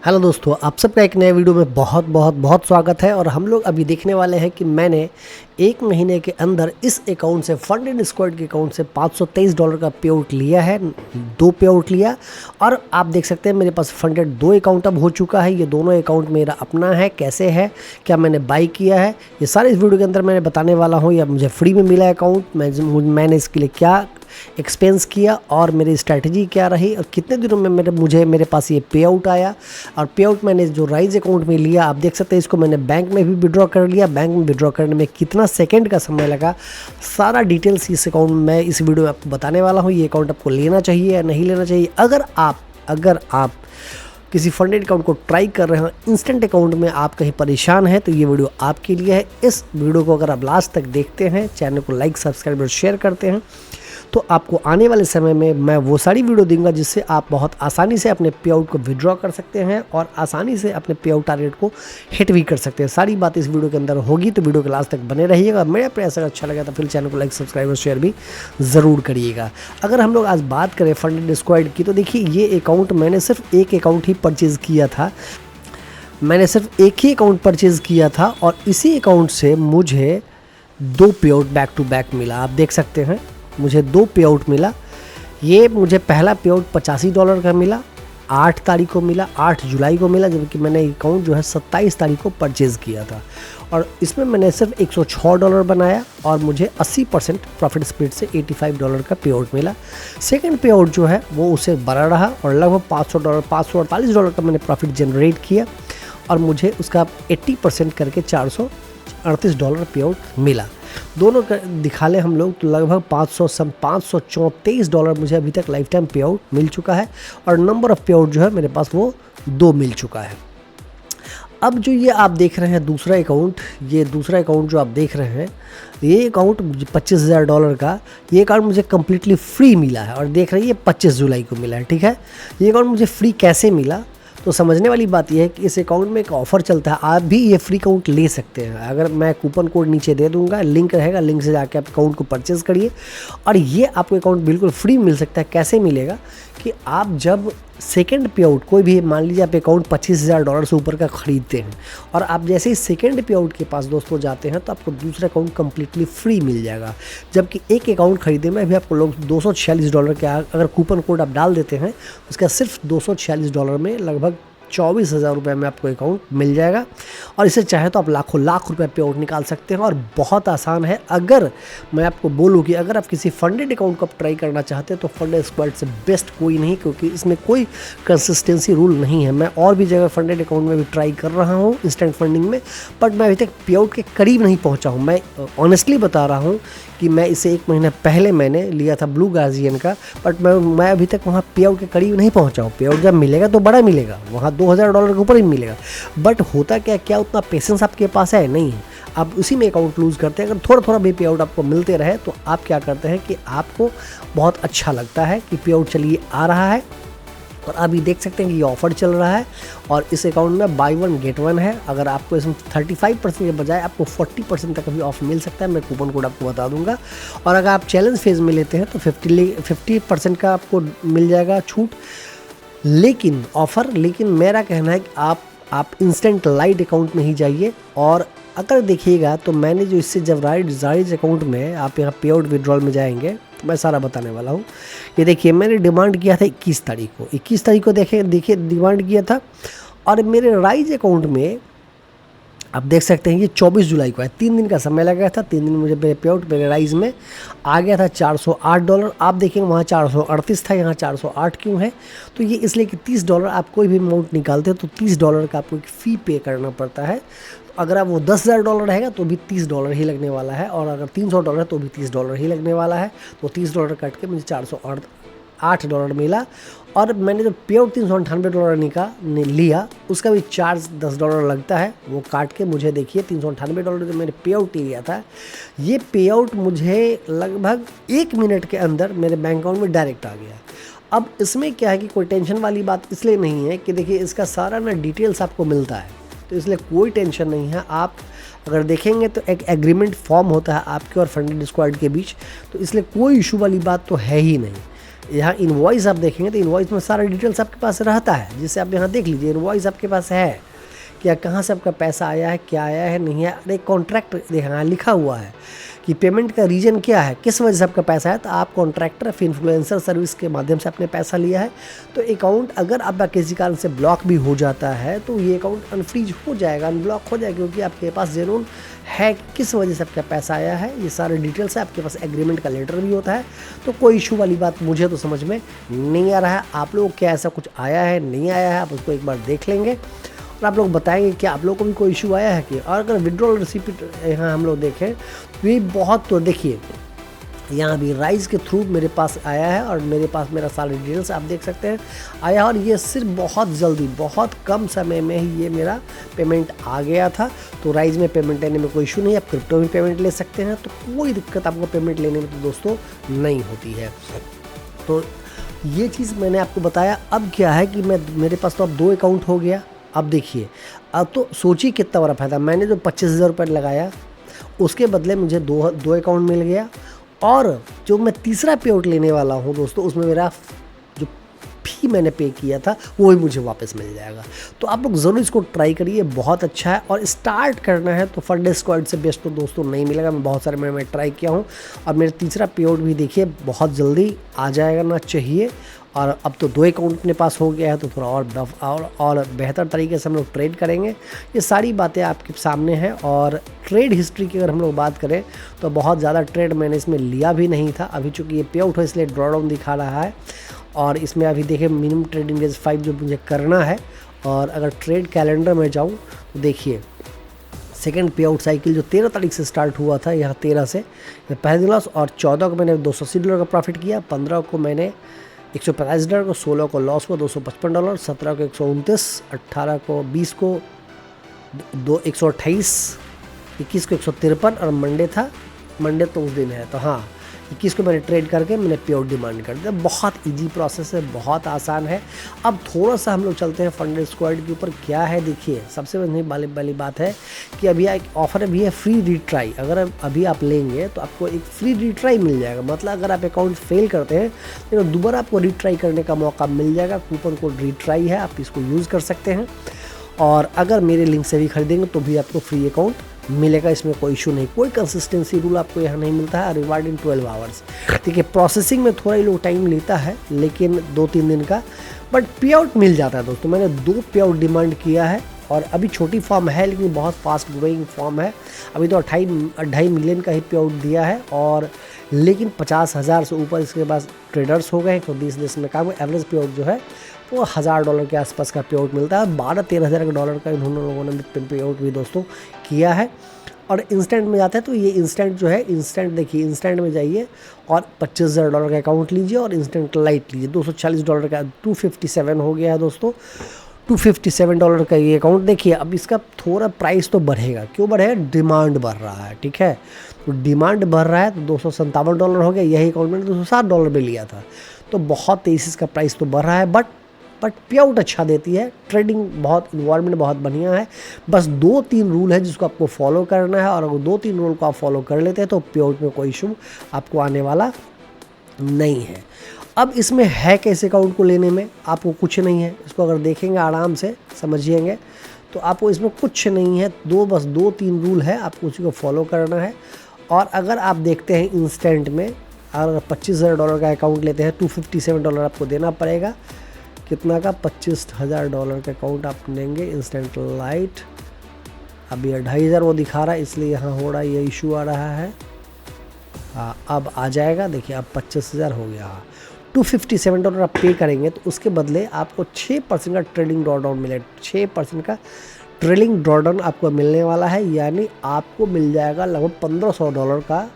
Hello दोस्तों, आप सबका एक नए वीडियो में बहुत बहुत बहुत स्वागत है। और हम लोग अभी देखने वाले हैं कि मैंने एक महीने के अंदर इस अकाउंट से फंड स्क्वाड के अकाउंट से $523 का पे आउट लिया है। 2 पे आउट लिया और आप देख सकते हैं मेरे पास फंडेड 2 अकाउंट अब हो चुका है। ये दोनों अकाउंट मेरा अपना है, कैसे है, क्या मैंने बाई किया है, ये सारे इस वीडियो के अंदर मैंने बताने वाला हूँ। या मुझे फ्री में मिला अकाउंट, मैंने इसके लिए क्या एक्सपेंस किया और मेरी स्ट्रैटेजी क्या रही और कितने दिनों में मेरे पास ये पे आउट आया। और पे आउट मैंने जो राइज अकाउंट में लिया, आप देख सकते हैं इसको मैंने बैंक में भी विड्रॉ कर लिया। बैंक में विड्रॉ करने में कितना सेकंड का समय लगा, सारा डिटेल्स इस अकाउंट में इस वीडियो में आपको बताने वाला हूँ। ये अकाउंट आपको लेना चाहिए या नहीं लेना चाहिए। अगर आप किसी फंडेड अकाउंट को ट्राई कर रहे हैं, इंस्टेंट अकाउंट में आप कहीं परेशान हैं, तो ये वीडियो आपके लिए है। इस वीडियो को अगर आप लास्ट तक देखते हैं, चैनल को लाइक सब्सक्राइब और शेयर करते हैं, तो आपको आने वाले समय में मैं वो सारी वीडियो दूंगा जिससे आप बहुत आसानी से अपने पे आउट को विड्रॉ कर सकते हैं और आसानी से अपने पे आउट टारगेट को हिट भी कर सकते हैं। सारी बात इस वीडियो के अंदर होगी, तो वीडियो के लास्ट तक बने रहिएगा। मेरा प्रयास अगर अच्छा लगा तो फिर चैनल को लाइक सब्सक्राइब और शेयर भी ज़रूर करिएगा। अगर हम लोग आज बात करें फंडेड स्क्वाड की, तो देखिए ये अकाउंट मैंने सिर्फ एक अकाउंट ही परचेज़ किया था। मैंने सिर्फ एक ही अकाउंट परचेज़ किया था और इसी अकाउंट से मुझे 2 पे आउट बैक टू बैक मिला। आप देख सकते हैं मुझे 2 पे आउट मिला। ये मुझे पहला पे आउट $85 का मिला, 8 तारीख को मिला, 8 जुलाई को मिला, जबकि मैंने अकाउंट जो है 27 तारीख को परचेज़ किया था। और इसमें मैंने सिर्फ $106 बनाया और मुझे 80% प्रॉफिट स्प्लिट से $85 का पे आउट मिला। सेकंड पे आउट जो है वो उससे बड़ा रहा और लगभग $548 का मैंने प्रॉफिट जनरेट किया और मुझे उसका 80% करके $438 पे आउट मिला। दोनों दिखा ले हम लोग तो लगभग $534 मुझे अभी तक लाइफ टाइम पे आउट मिल चुका है और नंबर ऑफ पे आउट जो है मेरे पास वो 2 मिल चुका है। अब जो ये आप देख रहे हैं दूसरा अकाउंट, ये दूसरा अकाउंट जो आप देख रहे हैं, ये अकाउंट $25,000 का, ये अकाउंट मुझे कम्प्लीटली फ्री मिला है और देख रहे हैं ये 25 जुलाई को मिला है। ठीक है, ये अकाउंट मुझे फ्री कैसे मिला, तो समझने वाली बात यह है कि इस अकाउंट में एक ऑफ़र चलता है, आप भी ये फ्री अकाउंट ले सकते हैं। अगर मैं कूपन कोड नीचे दे दूंगा, लिंक रहेगा, लिंक से जाके आप अकाउंट को परचेज़ करिए और ये आपको अकाउंट बिल्कुल फ्री मिल सकता है। कैसे मिलेगा कि आप जब सेकंड पे आउट, कोई भी मान लीजिए आप अकाउंट $25,000 से ऊपर का खरीदते हैं और आप जैसे ही सेकंड पे आउट के पास दोस्तों जाते हैं तो आपको दूसरा अकाउंट कम्प्लीटली फ्री मिल जाएगा। जबकि एक अकाउंट खरीदने में अभी आपको लोग $246 के अगर कूपन कोड आप डाल देते हैं, उसका सिर्फ $246 में लगभग 24,000 रुपये में आपको अकाउंट मिल जाएगा और इसे चाहे तो आप लाखों लाख रुपए पे आउट निकाल सकते हैं और बहुत आसान है। अगर मैं आपको बोलूँ कि अगर आप किसी फंडेड अकाउंट को आप ट्राई करना चाहते हैं तो फंडेड स्क्वाड से बेस्ट कोई नहीं, क्योंकि इसमें कोई कंसिस्टेंसी रूल नहीं है। मैं और भी जगह फंडेड अकाउंट में भी ट्राई कर रहा हूँ इंस्टेंट फंडिंग में, बट मैं अभी तक पे आउट के करीब नहीं पहुँचा हूँ। मैं ऑनेस्टली बता रहा हूँ कि मैं इसे 1 महीना पहले मैंने लिया था ब्लू गार्जियन का, बट मैं अभी तक वहाँ पे आउट के करीब नहीं पहुँचा हूँ। पे आउट जब मिलेगा तो बड़ा मिलेगा, वहाँ $2,000 के ऊपर ही मिलेगा। बट होता क्या उतना पेशेंस आपके पास है नहीं है, आप उसी में अकाउंट लूज़ करते हैं। अगर थोड़ा थोड़ा भी पे आउट आपको मिलते रहे तो आप क्या करते हैं कि आपको बहुत अच्छा लगता है कि पे आउट चलिए आ रहा है। और अभी देख सकते हैं कि ये ऑफ़र चल रहा है और इस अकाउंट में बाई 1 गेट 1 है। अगर आपको इसमें 35% के बजाय आपको 40% तक भी ऑफ मिल सकता है, मैं कूपन कोड आपको बता दूंगा। और अगर आप चैलेंज फेज़ में लेते हैं तो 50% का आपको मिल जाएगा छूट, लेकिन ऑफ़र। लेकिन मेरा कहना है कि आप इंस्टेंट लाइट अकाउंट में ही जाइए। और अगर देखिएगा तो मैंने जो इससे जब राइज अकाउंट में आप यहाँ पे आउट विड्रॉल में जाएंगे, मैं सारा बताने वाला हूँ। ये देखिए मैंने डिमांड किया था 21 तारीख को, 21 तारीख को देखिए डिमांड किया था और मेरे राइज अकाउंट में आप देख सकते हैं ये 24 जुलाई को है। 3 दिन का समय लगा था, 3 दिन मुझे पे आउट मेरे राइज में आ गया था $408। आप देखेंगे वहाँ 438 था, यहाँ 408 क्यों है, तो ये इसलिए कि $30 आप कोई भी अमाउंट निकालते हैं तो $30 का आपको एक फ़ी पे करना पड़ता है। अगर आप वो $10,000 रहेगा तो भी $30 ही लगने वाला है और अगर $300 है तो भी $30 ही लगने वाला है। तो $30 कट के मुझे $408 मिला और मैंने जो पे आउट $398 लिया उसका भी चार्ज $10 लगता है, वो काट के मुझे देखिए $398 जो मैंने पे आउट लिया था, ये पे आउट मुझे लगभग 1 मिनट के अंदर मेरे बैंक अकाउंट में डायरेक्ट आ गया। अब इसमें क्या है कि कोई टेंशन वाली बात इसलिए नहीं है कि देखिए इसका सारा ना डिटेल्स आपको मिलता है, तो इसलिए कोई टेंशन नहीं है। आप अगर देखेंगे तो एक एग्रीमेंट फॉर्म होता है आपके और फंडेड स्क्वाड के बीच, तो इसलिए कोई इशू वाली बात तो है ही नहीं। यहाँ इनवॉइस आप देखेंगे तो इनवॉइस में सारा डिटेल्स आपके पास रहता है, जिससे आप यहाँ देख लीजिए इनवॉइस आपके पास है, क्या कहाँ से आपका पैसा आया है, क्या आया है, नहीं है। अरे कॉन्ट्रैक्ट देखा लिखा हुआ है कि पेमेंट का रीजन क्या है, किस वजह से आपका पैसा है। तो आप कॉन्ट्रैक्टर फिर इन्फ्लुएंसर सर्विस के माध्यम से आपने पैसा लिया है, तो अकाउंट अगर आपका किसी कारण से ब्लॉक भी हो जाता है तो ये अकाउंट अनफ्रीज हो जाएगा, अनब्लॉक हो जाएगा, क्योंकि आपके पास जेन्युइन है किस वजह से आपका पैसा आया है, ये सारे डिटेल्स है। आपके पास एग्रीमेंट का लेटर भी होता है, तो कोई इशू वाली बात मुझे तो समझ में नहीं आ रहा है। आप लोग क्या ऐसा कुछ आया है नहीं आया है, आप उसको एक बार देख लेंगे और आप लोग बताएंगे कि आप लोगों को भी कोई इशू आया है कि। और अगर विड्रॉल रिसिप्ट यहाँ हम लोग देखें तो ये बहुत, तो देखिए यहाँ भी राइज के थ्रू मेरे पास आया है और मेरे पास मेरा सारे डिटेल्स आप देख सकते हैं आया, और ये सिर्फ बहुत जल्दी बहुत कम समय में ही ये मेरा पेमेंट आ गया था। तो राइज में पेमेंट लेने में कोई इशू नहीं, आप क्रिप्टो में पेमेंट ले सकते हैं, तो कोई दिक्कत आपको पेमेंट लेने में तो दोस्तों नहीं होती है। तो ये चीज़ मैंने आपको बताया। अब क्या है कि मेरे पास तो अब 2 अकाउंट हो गया। अब देखिए, अब तो सोचिए कितना बड़ा फ़ायदा, मैंने जो 25,000 रुपये लगाया उसके बदले मुझे दो अकाउंट मिल गया, और जो मैं तीसरा पे आउट लेने वाला हूँ दोस्तों उसमें मेरा जो फी मैंने पे किया था वो भी मुझे वापस मिल जाएगा। तो आप लोग ज़रूर इसको ट्राई करिए, बहुत अच्छा है। और स्टार्ट करना है तो फंड स्क्वाड से बेस्ट तो दोस्तों नहीं मिलेगा, मैं बहुत सारे मैं ट्राई किया हूँ, और मेरा तीसरा पे आउट भी देखिए बहुत जल्दी आ जाएगा ना चाहिए। और अब तो 2 अकाउंट अपने पास हो गया है, तो थोड़ा और बेहतर तरीके से हम लोग ट्रेड करेंगे। ये सारी बातें आपके सामने हैं। और ट्रेड हिस्ट्री की अगर हम लोग बात करें तो बहुत ज़्यादा ट्रेड मैंने इसमें लिया भी नहीं था, अभी चूँकि ये पे आउट है इसलिए ड्रॉ डाउन दिखा रहा है। और इसमें अभी देखिए मिनिमम ट्रेडिंग डेज 5 जो मुझे करना है। और अगर ट्रेड कैलेंडर में जाऊँ तो देखिए सेकेंड पे आउट साइकिल जो 13 तारीख से स्टार्ट हुआ था, यहाँ 13 से पहले लॉस, और 14 को मैंने $280 का प्रॉफिट किया, 15 को मैंने $145 को, 16 को लॉस को $255, 17 को 129, 18 को 20 को 128, 21 को 153, और मंडे तो उस दिन है, तो हाँ 21 को मैंने ट्रेड करके मैंने पे आउट डिमांड कर दिया। बहुत इजी प्रोसेस है, बहुत आसान है। अब थोड़ा सा हम लोग चलते हैं फंड स्क्वाड के ऊपर। क्या है देखिए, सबसे वाली बात है कि अभी एक ऑफर भी है फ्री रीट्राई। अगर अभी आप लेंगे तो आपको एक फ्री रीट्राई मिल जाएगा, मतलब अगर आप अकाउंट फेल करते हैं तो दोबारा आपको रीट्राई करने का मौका मिल जाएगा। कूपन कोड रीट्राई है, आप इसको यूज़ कर सकते हैं। और अगर मेरे लिंक से भी खरीदेंगे तो भी आपको फ्री अकाउंट मिलेगा, इसमें कोई इशू नहीं। कोई कंसिस्टेंसी रूल आपको यहाँ नहीं मिलता है। रिवार्ड इन 12 आवर्स, ठीक है। प्रोसेसिंग में थोड़ा ही लोग टाइम लेता है, लेकिन 2-3 दिन का, बट पे आउट मिल जाता है दोस्तों। मैंने 2 पे आउट डिमांड किया है, और अभी छोटी फॉर्म है लेकिन बहुत फास्ट ग्रोइंग फॉर्म है। अभी तो 2.5 मिलियन का ही पे आउट दिया है, और लेकिन 50,000 से ऊपर इसके पास ट्रेडर्स हो गए तो 20 देश में काम। एवरेज पे आउट जो है वो $1,000 के आसपास का पे आउट मिलता है। 12-13 हज़ार डॉलर का इन्होंने लोगों ने पे आउट भी दोस्तों किया है। और इंस्टेंट में जाता है तो ये इंस्टेंट जो है, इंस्टेंट देखिए, इंस्टेंट में जाइए और $25,000 का अकाउंट लीजिए और इंस्टेंट लाइट लीजिए। $240 का 257 हो गया है दोस्तों, $257 का ये अकाउंट। देखिए अब इसका थोड़ा प्राइस तो बढ़ेगा, क्यों बढ़ेगा, डिमांड बढ़ रहा है, ठीक है। तो डिमांड बढ़ रहा है तो $257 हो गया। यही अकाउंट मैंने $260 में लिया था, तो बहुत तेज़ी से इसका प्राइस तो बढ़ रहा है, बट पे आउट अच्छा देती है। ट्रेडिंग बहुत, इन्वायरमेंट बहुत बढ़िया है। बस 2-3 रूल है जिसको आपको फॉलो करना है, और अगर 2-3 रूल को आप फॉलो कर लेते हैं तो पे आउट में कोई इशू आपको आने वाला नहीं है। अब इसमें है कैसे अकाउंट को लेने में, आपको कुछ नहीं है। इसको अगर देखेंगे आराम से समझिएंगे तो आपको इसमें कुछ नहीं है। बस 2-3 रूल है, आपको उसी को फॉलो करना है। और अगर आप देखते हैं इंस्टेंट में, अगर $25,000 का अकाउंट लेते हैं, $257 आपको देना पड़ेगा। कितना का, $25,000 का अकाउंट आप लेंगे इंस्टेंट लाइट। अभी 2,500 वो दिखा रहा है, इसलिए यहाँ हो रहा है, ये इशू आ रहा है। हाँ अब आ जाएगा, देखिए अब 25,000 हो गया। $257 आप पे करेंगे तो उसके बदले आपको 6% का ट्रेडिंग ड्रॉडाउन मिलेगा। 6% का ट्रेडिंग ड्रॉडाउन आपको मिलने वाला है, यानी आपको मिल जाएगा लगभग $1,500 का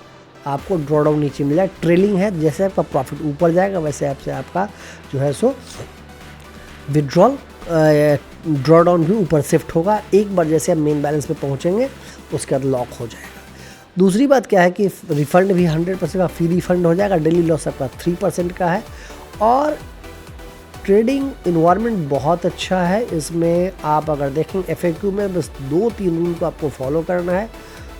आपको ड्रॉडाउन नीचे मिल जाएगा। ट्रेलिंग है, जैसे आपका प्रॉफिट ऊपर जाएगा वैसे आपसे आपका जो है सो विड्रॉल ड्रॉडाउन भी ऊपर शिफ्ट होगा। एक बार जैसे आप मेन बैलेंस पे पहुंचेंगे उसके बाद लॉक हो जाएगा। दूसरी बात क्या है कि रिफ़ंड भी 100% का फ्री रिफ़ंड हो जाएगा। डेली लॉस आपका 3% का है, और ट्रेडिंग इन्वायरमेंट बहुत अच्छा है। इसमें आप अगर देखें FAQ में बस 2-3 रूल को आपको फॉलो करना है,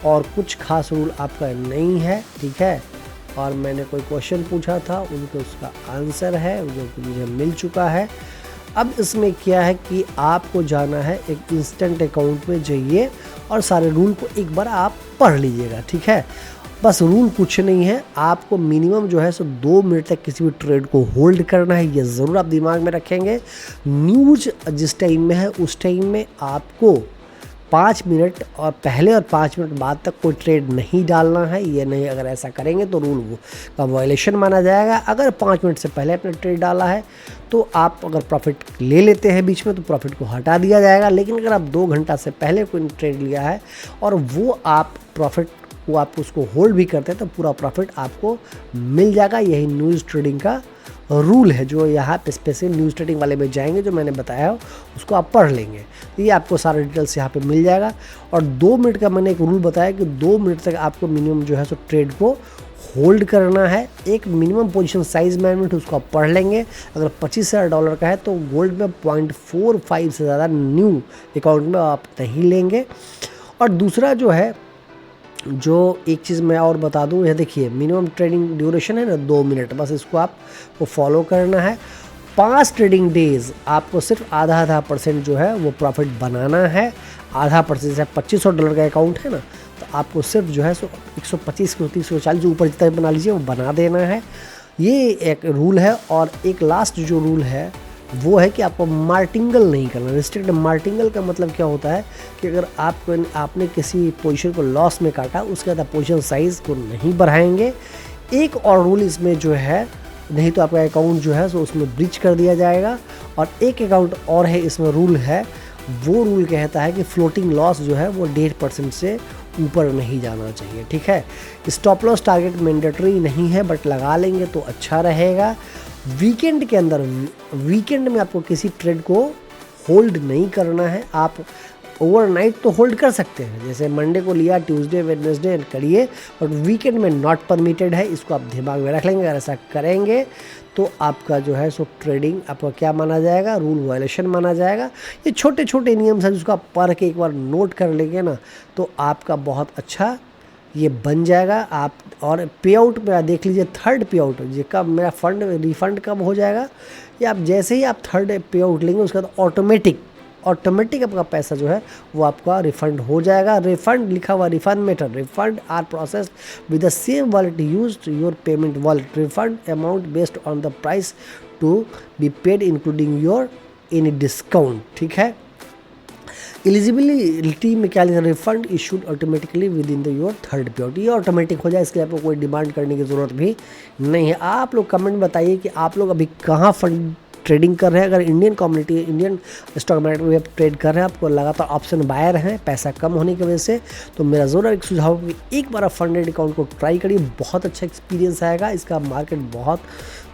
और कुछ खास रूल आपका नहीं है, ठीक है। और मैंने कोई क्वेश्चन पूछा था, उनको उसका आंसर है जो कि मुझे मिल चुका है। अब इसमें क्या है कि आपको जाना है एक इंस्टेंट अकाउंट में जाइए और सारे रूल को एक बार आप पढ़ लीजिएगा, ठीक है। बस रूल कुछ नहीं है, आपको मिनिमम जो है सो 2 मिनट तक किसी भी ट्रेड को होल्ड करना है, ये ज़रूर आप दिमाग में रखेंगे। न्यूज़ जिस टाइम में है उस टाइम में आपको 5 मिनट और पहले और 5 मिनट बाद तक कोई ट्रेड नहीं डालना है, ये नहीं, अगर ऐसा करेंगे तो रूल का वायलेशन माना जाएगा। अगर 5 मिनट से पहले आपने ट्रेड डाला है तो आप अगर प्रॉफिट ले लेते हैं बीच में तो प्रॉफिट को हटा दिया जाएगा, लेकिन अगर आप 2 घंटा से पहले कोई ट्रेड लिया है और वो आप प्रॉफिट वो आप उसको होल्ड भी करते हैं तो पूरा प्रॉफिट आपको मिल जाएगा। यही न्यूज़ ट्रेडिंग का रूल है, जो यहाँ पे स्पेशल न्यूज़ ट्रेडिंग वाले में जाएंगे, जो मैंने बताया हो उसको आप पढ़ लेंगे, तो ये आपको सारा डिटेल्स यहाँ पे मिल जाएगा। और 2 मिनट का मैंने एक रूल बताया कि 2 मिनट तक आपको मिनिमम जो है सो ट्रेड को होल्ड करना है। एक मिनिमम पोजीशन साइज मैनेजमेंट उसको आप पढ़ लेंगे। अगर $25,000 का है तो गोल्ड में 0.45 से ज़्यादा न्यू अकाउंट में आप नहीं लेंगे। और दूसरा जो है, जो एक चीज़ मैं और बता दूं, यह देखिए मिनिमम ट्रेडिंग ड्यूरेशन है ना 2 मिनट, बस इसको आपको फॉलो करना है। 5 ट्रेडिंग डेज आपको सिर्फ आधा % जो है वो प्रॉफिट बनाना है। आधा % से $2500 का अकाउंट है ना, तो आपको सिर्फ जो है सो 125, 130, 140 जो ऊपर जितना बना लीजिए वो बना देना है। ये एक रूल है। और एक लास्ट जो रूल है वो है कि आपको मार्टिंगल नहीं करना। रिस्ट्रिक्ट मार्टिंगल का मतलब क्या होता है कि अगर आपने किसी पोजीशन को लॉस में काटा, उसके बाद आप पोजीशन साइज़ को नहीं बढ़ाएंगे। एक और रूल इसमें जो है, नहीं तो आपका अकाउंट जो है सो उसमें ब्रीच कर दिया जाएगा। और एक अकाउंट और है इसमें रूल है, वो रूल कहता है कि फ्लोटिंग लॉस जो है वो 1.5% से ऊपर नहीं जाना चाहिए, ठीक है। स्टॉप लॉस टारगेट मैंडेटरी नहीं है, बट लगा लेंगे तो अच्छा रहेगा। वीकेंड के अंदर, वीकेंड में आपको किसी ट्रेड को होल्ड नहीं करना है। आप ओवरनाइट तो होल्ड कर सकते हैं, जैसे मंडे को लिया, ट्यूसडे वेडनेसडे करिए, बट वीकेंड में नॉट परमिटेड है। इसको आप दिमाग में रख लेंगे। अगर ऐसा करेंगे तो आपका जो है सो ट्रेडिंग आपका क्या माना जाएगा, रूल वायलेशन माना जाएगा। ये छोटे छोटे नियम हैं जिसको आप पढ़ के एक बार नोट कर लेंगे ना, तो आपका बहुत अच्छा ये बन जाएगा। आप और पे आउट में देख लीजिए, थर्ड पे आउट ये कब मेरा फंड रिफ़ंड कब हो जाएगा, ये आप जैसे ही आप थर्ड पे आउट लेंगे उसके बाद ऑटोमेटिक आपका पैसा जो है वो आपका रिफ़ंड हो जाएगा। रिफ़ंड लिखा हुआ, refund method, refund are processed with the same wallet used your payment wallet, refund amount based on the price to be paid including your any discount, ठीक है। एलिजिबिलिटी में क्या लिखा, refund issued automatically within the your third pay out, ये automatic हो जाए, इसके लिए आपको कोई डिमांड करने की ज़रूरत भी नहीं है। आप लोग कमेंट बताइए कि आप लोग अभी कहाँ फंड ट्रेडिंग कर रहे हैं। अगर Indian community, Indian stock market में आप ट्रेड कर रहे हैं, आपको लगातार ऑप्शन बायर हैं पैसा कम होने की वजह से, तो मेरा ज़रूर एक सुझाव है कि एक बार आप फंडेड अकाउंट को ट्राई करिए, बहुत अच्छा एक्सपीरियंस आएगा। इसका मार्केट बहुत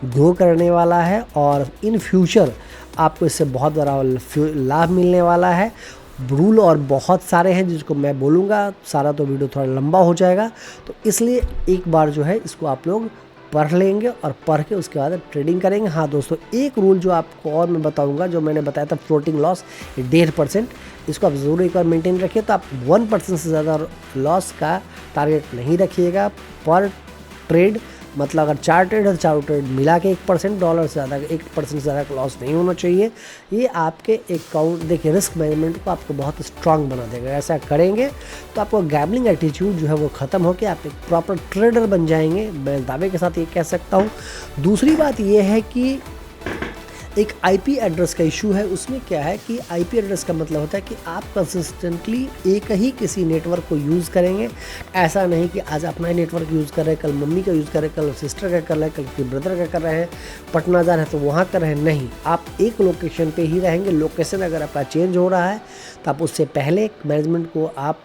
ग्रो करने वाला है और इन फ्यूचर आपको इससे बहुत बड़ा लाभ मिलने वाला है। रूल और बहुत सारे हैं जिसको मैं बोलूँगा, सारा तो वीडियो थोड़ा लंबा हो जाएगा, तो इसलिए एक बार जो है इसको आप लोग पढ़ लेंगे और पढ़ के उसके बाद ट्रेडिंग करेंगे। हाँ दोस्तों, एक रूल जो आपको और मैं बताऊंगा, जो मैंने बताया था फ्लोटिंग लॉस 1.5%, इसको आप ज़रूर एक बार मेंटेन रखिए। तो आप 1% से ज़्यादा लॉस का टारगेट नहीं रखिएगा पर ट्रेड। मतलब अगर 4 ट्रेड है तो 4 ट्रेड मिला के $1 से ज़्यादा, 1% से ज़्यादा का लॉस नहीं होना चाहिए। ये आपके अकाउंट, देखिए रिस्क मैनेजमेंट को आपको बहुत स्ट्रांग बना देगा। ऐसा करेंगे तो आपको गैम्बलिंग एटीट्यूड जो है वो ख़त्म होकर आप एक प्रॉपर ट्रेडर बन जाएंगे, मैं दावे के साथ ये कह सकता हूँ। दूसरी बात ये है कि एक आईपी एड्रेस का इशू है। उसमें क्या है कि आईपी एड्रेस का मतलब होता है कि आप कंसिस्टेंटली एक ही किसी नेटवर्क को यूज़ करेंगे। ऐसा नहीं कि आज अपना ही नेटवर्क यूज़ कर रहे हैं, कल मम्मी का यूज़ कर रहे हैं, कल सिस्टर का कर रहे हैं, कल किसी ब्रदर का कर रहे हैं, पटना जा रहे हैं तो वहाँ कर रहे हैं। नहीं, आप एक लोकेशन पे ही रहेंगे। लोकेशन अगर आपका चेंज हो रहा है तो आप उससे पहले मैनेजमेंट को आप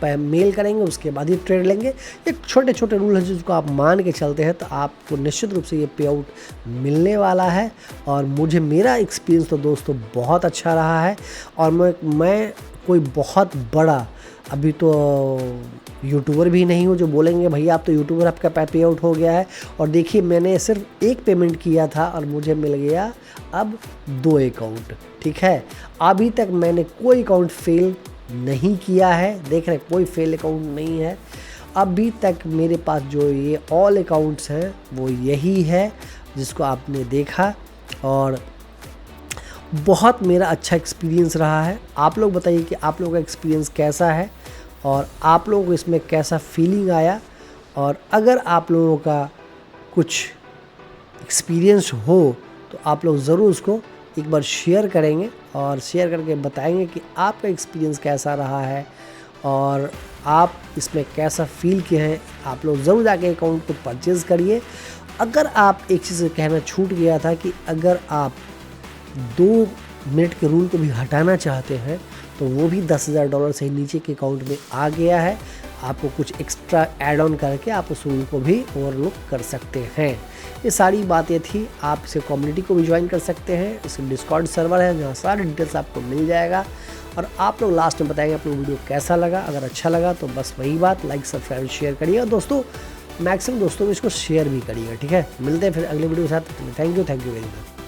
मेल करेंगे, उसके बाद ही ट्रेड लेंगे। ये छोटे छोटे रूल हैं जिसको आप मान के चलते हैं तो आपको निश्चित रूप से ये पे आउट मिलने वाला है। और मेरा एक्सपीरियंस तो दोस्तों बहुत अच्छा रहा है। और मैं कोई बहुत बड़ा अभी तो यूट्यूबर भी नहीं हूँ जो बोलेंगे भैया आप तो यूट्यूबर, आपका पे आउट हो गया है। और देखिए मैंने सिर्फ एक पेमेंट किया था और मुझे मिल गया अब 2 अकाउंट, ठीक है। अभी तक मैंने कोई अकाउंट फेल नहीं किया है, देख रहे कोई फेल अकाउंट नहीं है। अभी तक मेरे पास जो ये ऑल अकाउंट्स हैं वो यही है जिसको आपने देखा, और बहुत मेरा अच्छा एक्सपीरियंस रहा है। आप लोग बताइए कि आप लोगों का एक्सपीरियंस कैसा है और आप लोगों को इसमें कैसा फीलिंग आया। और अगर आप लोगों का कुछ एक्सपीरियंस हो तो आप लोग ज़रूर उसको एक बार शेयर करेंगे और शेयर करके बताएंगे कि आपका एक्सपीरियंस कैसा रहा है और आप इसमें कैसा फील किए हैं। आप लोग ज़रूर जाके अकाउंट को परचेज़ करिए। अगर आप एक चीज़ कहना छूट गया था कि अगर आप 2 मिनट के रूल को भी हटाना चाहते हैं तो वो भी $10,000 से नीचे के अकाउंट में आ गया है। आपको कुछ एक्स्ट्रा ऐड ऑन करके आप उस रूल को भी ओवरलुक कर सकते हैं। ये सारी बातें थी। आप इसे कम्युनिटी को भी ज्वाइन कर सकते हैं। इसके डिस्कॉर्ड सर्वर है जहाँ सारे डिटेल्स आपको मिल जाएगा। और आप लोग लास्ट में बताएंगे आपको वीडियो कैसा लगा। अगर अच्छा लगा तो बस वही बात, लाइक सब्सक्राइब शेयर करिएगा दोस्तों, मैक्सिमम दोस्तों को इसको शेयर भी करिएगा। ठीक है, मिलते हैं फिर अगले वीडियो के साथ। Thank you very much.